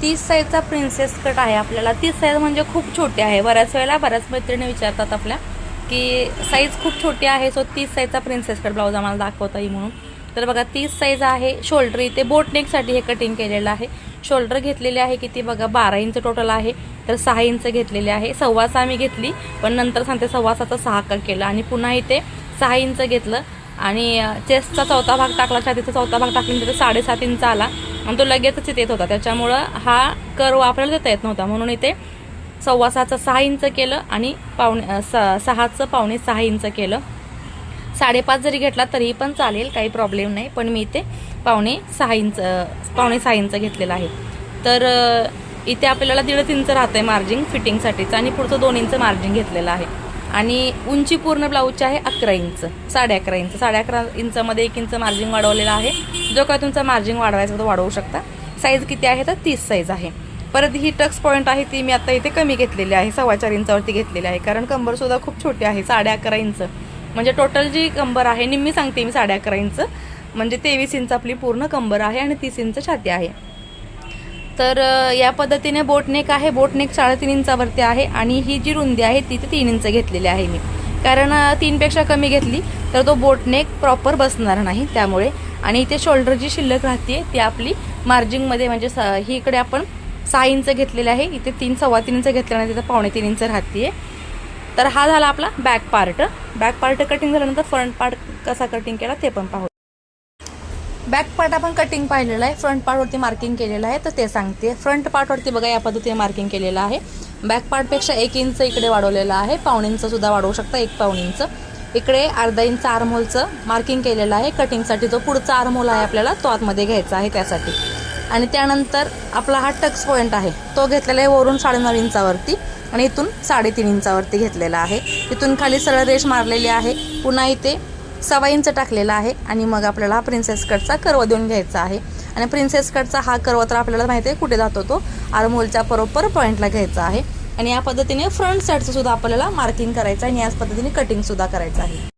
30 साईजचा princess cut आहे आपल्याला. 30 साईज म्हणजे खूप छोटी आहे. बऱ्याच वेळेला बऱ्याच मैत्रिणी विचारतात आपल्या की साईज खूप छोटी आहे, सो 30 साईजचा प्रिन्सेस कट ब्लाऊज आम्हाला दाखवता येईल म्हणून. तर बघा 30 साईज आहे. शोल्डर इथे बोटनेकसाठी हे कटिंग केलेलं आहे. शोल्डर घेतलेले आहे किती बघा 12 इंच टोटल आहे, तर 6 इंच घेतलेले आहे. 6.25 मी घेतली, पण नंतर सांगते 6.25चा 6 कट केला आणि पुन्हा इथे 6 इंच घेतलं आणि चेस्टचा चौथा भाग टाकला, छातीचा चौथा भाग टाकला, तिथे 7.5 इंच आला आणि तो लगेचच इथे येत होता. त्याच्यामुळं हा कर्व आपल्याला देता येत नव्हता, म्हणून इथे 6.25चा 6 इंच केलं आणि 6चं 5.5 इंच केलं. 5.5 जरी घेतला तरी पण चालेल, काही प्रॉब्लेम नाही, पण मी इथे 5.5 इंच घेतलेला आहे. तर इथे आपल्याला 1.5 इंच राहतं आहे मार्जिन फिटिंगसाठीचं आणि पुढचं 2 इंच मार्जिन घेतलेलं आहे. आणि उंची पूर्ण ब्लाऊजची आहे 11 इंच, 11.5 इंच. 11.5 इंचमध्ये 1 इंच मार्जिन वाढवलेला आहे. जो काय तुमचा मार्जिन वाढवायचा तो वाढवू शकता. साईज किती आहे तर 30 साईज आहे. परत ही टक्स पॉईंट आहे ती मी आता इथे कमी घेतलेली आहे, 4.25 इंचावरती घेतलेली आहे, कारण कंबरसुद्धा खूप छोटी आहे. 11.5 इंच म्हणजे टोटल जी कंबर आहे निम्मी सांगते मी 11.5 इंच, म्हणजे 23 इंच आपली पूर्ण कंबर आहे आणि 30 इंच छाती आहे. तर या पद्धतीने बोटनेक आहे. बोटनेक 3.5 इंचावरती आहे आणि ही जी रुंदी आहे ती 3 इंच घेतलेली आहे मी, कारण 3पेक्षा कमी घेतली तर तो बोटनेक प्रॉपर बसणार नाही त्यामुळे. आणि इथे शोल्डर जी शिल्लक राहते ती आपली मार्जिंगमध्ये म्हणजे ही इकडे आपण 6 इंच घेतलेले आहे, इथे 3.25 इंच घेतलं नाही, तिथं 3.25 इंच राहते. तर हा झाला आपला back part. Back part cutting झाल्यानंतर फ्रंट पार्ट कसा कटिंग केला ते पण पाहू. बॅक पार्ट आपण कटिंग पाहिलेलं आहे, फ्रंट पार्टवरती मार्किंग केलेलं आहे, तर ते सांगते. फ्रंट पार्टवरती बघा या पद्धतीने मार्किंग केलेलं आहे. बॅक पार्टपेक्षा 1 इंच इकडे वाढवलेलं आहे, 1.5 इंच सुद्धा वाढवू शकता, 1.5 इंच. इकडे अर्धा इंच आर्महोलचं मार्किंग केलेलं आहे कटिंगसाठी. जो पुढचा आर्महोल आहे आपल्याला तो आतमध्ये घ्यायचा आहे त्यासाठी. आणि त्यानंतर आपला हा टक्स पॉईंट आहे तो घेतलेला आहे वरून 9.5 इंचावरती आणि इथून 3.5 इंचावरती घेतलेला आहे. इथून खाली सरळ रेष मारलेली आहे, पुन्हा इथे 1.25 इंच टाकलेला आहे आणि मग आपल्याला हा प्रिन्सेस कटचा कर्व देऊन घ्यायचा आहे. आणि प्रिन्सेस कटचा हा कर्व तर आपल्याला माहिती आहे कुठे जातो, तो आर्महोलच्या बरोबर पॉईंटला घ्यायचा आहे. आणि या पद्धतीने फ्रंट साईडचं सुद्धा आपल्याला मार्किंग करायचं आहे आणि याच पद्धतीने कटिंगसुद्धा करायचं आहे.